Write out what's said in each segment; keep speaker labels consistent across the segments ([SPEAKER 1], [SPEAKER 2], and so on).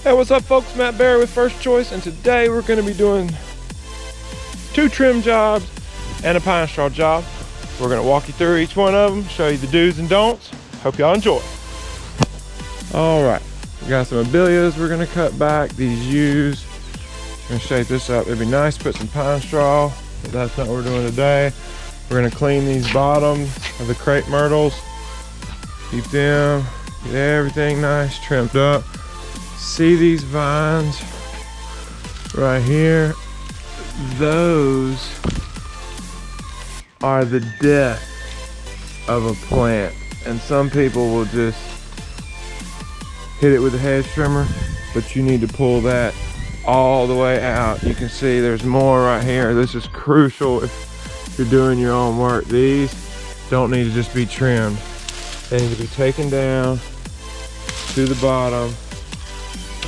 [SPEAKER 1] Hey, what's up folks? Matt Barry with First Choice, and today we're going to be doing 2 trim jobs and a pine straw job. We're going to walk you through each one of them, show you the do's and don'ts. Hope y'all enjoy. Alright, we got some abelias we're going to cut back, these U's. We're going to shape this up. It'd be nice to put some pine straw, but that's not what we're doing today. We're going to clean these bottoms of the crepe myrtles, keep them, get everything nice trimmed up. See these vines right here? Those are the death of a plant, and some people will just hit it with a hedge trimmer, but you need to pull that all the way out. You can see there's more right here. This is crucial if you're doing your own work. These don't need to just be trimmed. They need to be taken down to the bottom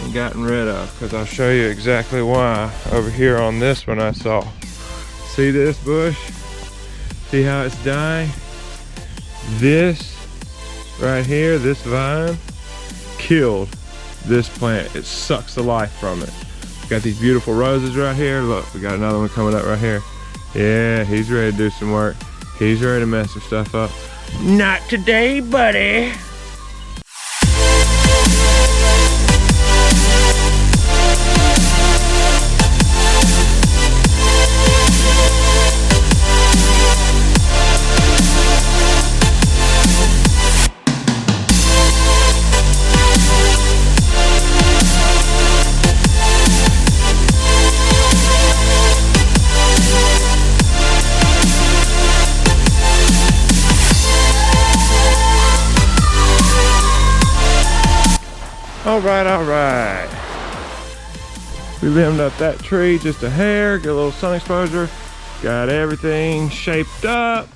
[SPEAKER 1] and gotten rid of, because I'll show you exactly why over here on this one I saw. See this bush? See how it's dying? This right here, this vine, killed this plant. It sucks the life from it. Got these beautiful roses right here. Look, we got another one coming up right here. Yeah, he's ready to do some work. He's ready to mess some stuff up. Not today, buddy. All right. We limbed up that tree just a hair, get a little sun exposure. Got everything shaped up.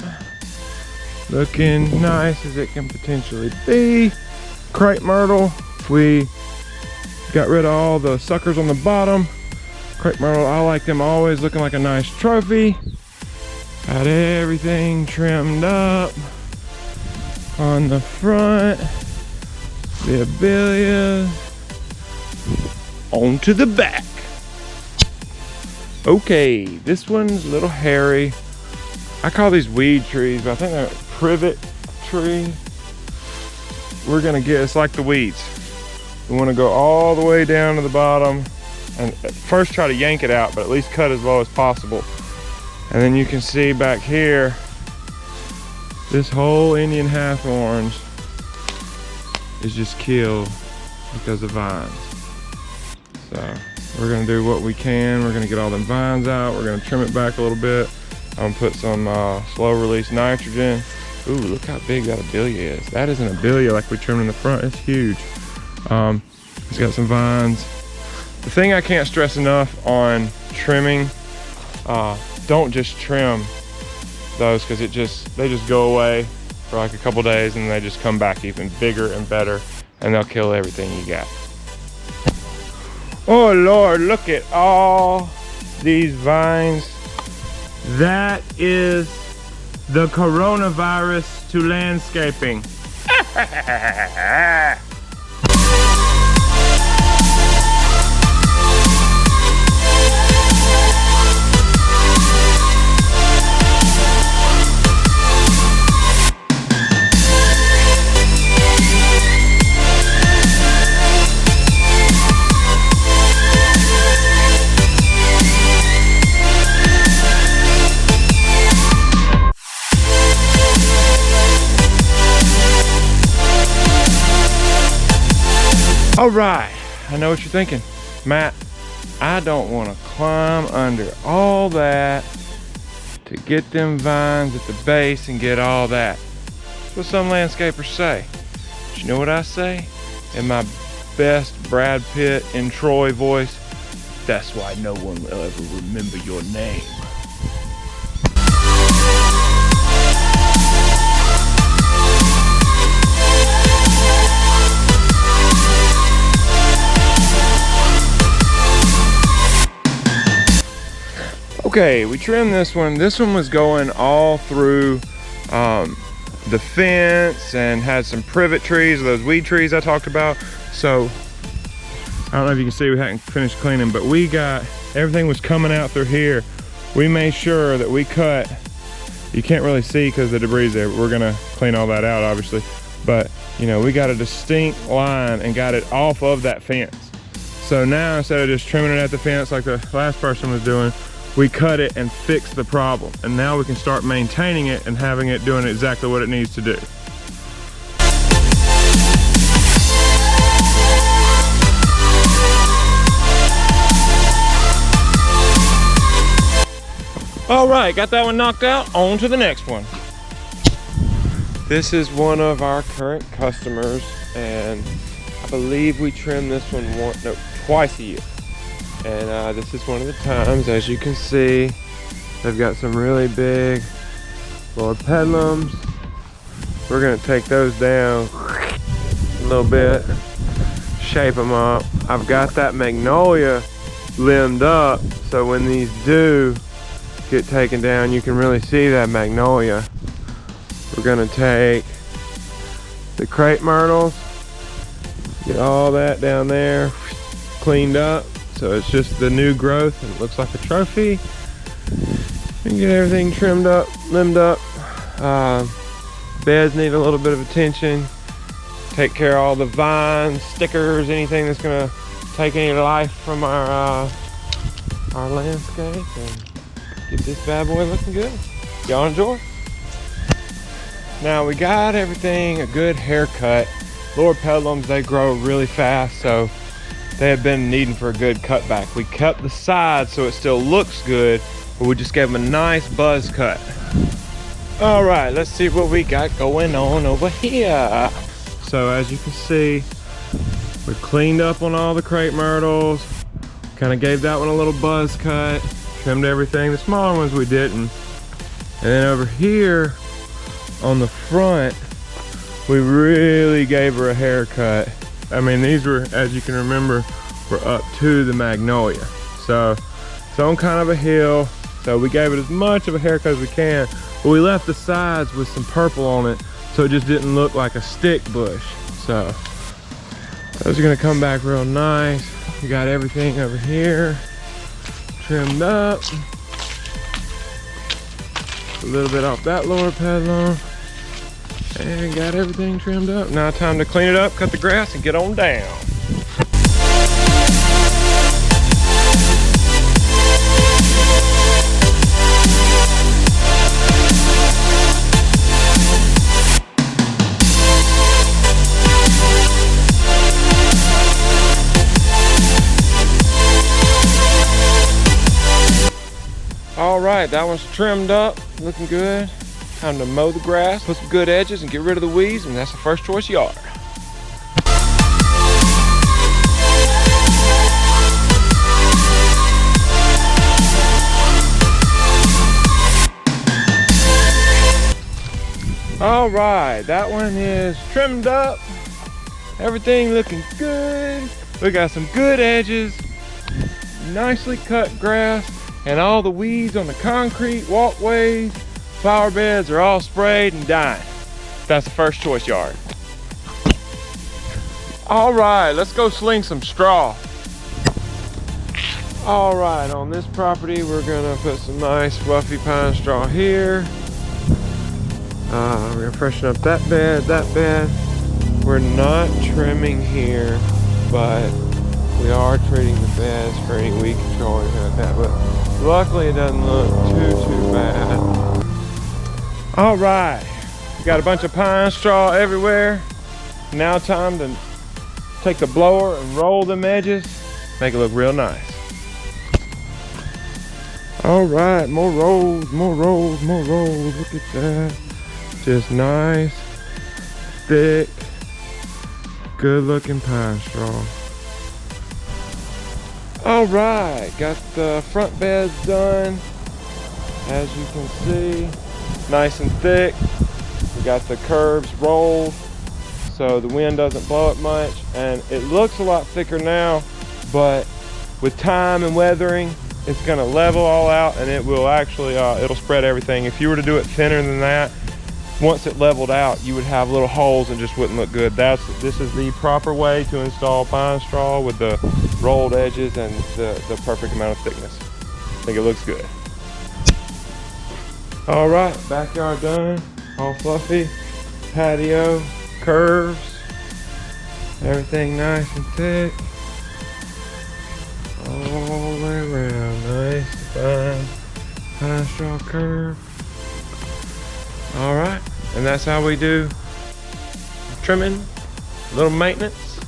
[SPEAKER 1] Looking nice as it can potentially be. Crepe myrtle, we got rid of all the suckers on the bottom. Crepe myrtle, I like them always looking like a nice trophy. Got everything trimmed up on the front. The abelias onto the back. Okay, this one's a little hairy. I call these weed trees, but I think they're privet tree. We're gonna get, it's like the weeds. We wanna go all the way down to the bottom and at first try to yank it out, but at least cut as low as possible. And then you can see back here, this whole Indian half-orange is just killed because of vines. So we're gonna do what we can. We're gonna get all them vines out. We're gonna trim it back a little bit. I'm gonna put some slow release nitrogen. Ooh, look how big that abelia is. That is an abelia like we trimmed in the front. It's huge. It's got some vines. The thing I can't stress enough on trimming, don't just trim those, because they just go away for like a couple days and they just come back even bigger and better, and they'll kill everything you got. Oh Lord, look at all these vines. That is the coronavirus to landscaping. All right, I know what you're thinking. Matt, I don't want to climb under all that to get them vines at the base and get all that. That's what some landscapers say. But you know what I say? In my best Brad Pitt in Troy voice, that's why no one will ever remember your name. Okay, we trimmed this one. This one was going all through the fence and had some privet trees, those weed trees I talked about. So I don't know if you can see, we hadn't finished cleaning, but we got, everything was coming out through here. We made sure that we cut, you can't really see because the debris there, but we're gonna clean all that out obviously. But you know, we got a distinct line and got it off of that fence. So now instead of just trimming it at the fence like the last person was doing, we cut it and fixed the problem. And now we can start maintaining it and having it doing exactly what it needs to do. All right, got that one knocked out, on to the next one. This is one of our current customers, and I believe we trim this one twice a year. And this is one of the times, as you can see, they've got some really big Lord Pedlums. We're gonna take those down a little bit, shape them up. I've got that magnolia limbed up, so when these do get taken down, you can really see that magnolia. We're gonna take the crepe myrtles, get all that down there cleaned up, so it's just the new growth and it looks like a trophy. And get everything trimmed up, limbed up. Beds need a little bit of attention. Take care of all the vines, stickers, anything that's gonna take any life from our landscape, and get this bad boy looking good. Y'all enjoy. Now we got everything, a good haircut. Lord Pedlums, they grow really fast, so they have been needing for a good cutback. We kept the sides so it still looks good, but we just gave them a nice buzz cut. All right, let's see what we got going on over here. So as you can see, we cleaned up on all the crepe myrtles, kind of gave that one a little buzz cut, trimmed everything. The smaller ones we didn't. And then over here on the front, we really gave her a haircut. I mean, these were, as you can remember, were up to the magnolia. So it's on kind of a hill. So we gave it as much of a haircut as we can, but we left the sides with some purple on it, so it just didn't look like a stick bush. So those are gonna come back real nice. We got everything over here trimmed up. A little bit off that lower pedal. And got everything trimmed up. Now time to clean it up, cut the grass, and get on down. All right, that one's trimmed up, looking good. Time to mow the grass, put some good edges, and get rid of the weeds, and that's the first choice yard. All right, that one is trimmed up. Everything looking good. We got some good edges, nicely cut grass, and all the weeds on the concrete walkways. Flower beds are all sprayed and dying. That's the first choice yard. All right, let's go sling some straw. All right, on this property, we're gonna put some nice fluffy pine straw here. We're gonna freshen up that bed, that bed. We're not trimming here, but we are treating the beds for any weed control or anything like that. But luckily, it doesn't look too bad. All right, we got a bunch of pine straw everywhere. Now time to take the blower and roll them edges, make it look real nice. All right, more rolls, more rolls, more rolls. Look at that. Just nice, thick, good looking pine straw. All right, got the front beds done. As you can see, nice and thick. We got the curbs rolled so the wind doesn't blow it much, and it looks a lot thicker now, but with time and weathering, it's gonna level all out, and it will actually it'll spread everything. If you were to do it thinner than that, once it leveled out, you would have little holes and just wouldn't look good. This is the proper way to install pine straw with the rolled edges and the perfect amount of thickness. I think it looks good. All right, backyard done, all fluffy, patio, curves, everything nice and thick. All the way around, nice, fine, pine straw curve. All right, and that's how we do trimming, a little maintenance,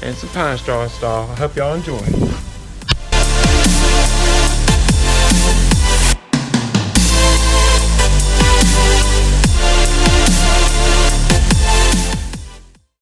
[SPEAKER 1] and some pine straw install. I hope y'all enjoy it.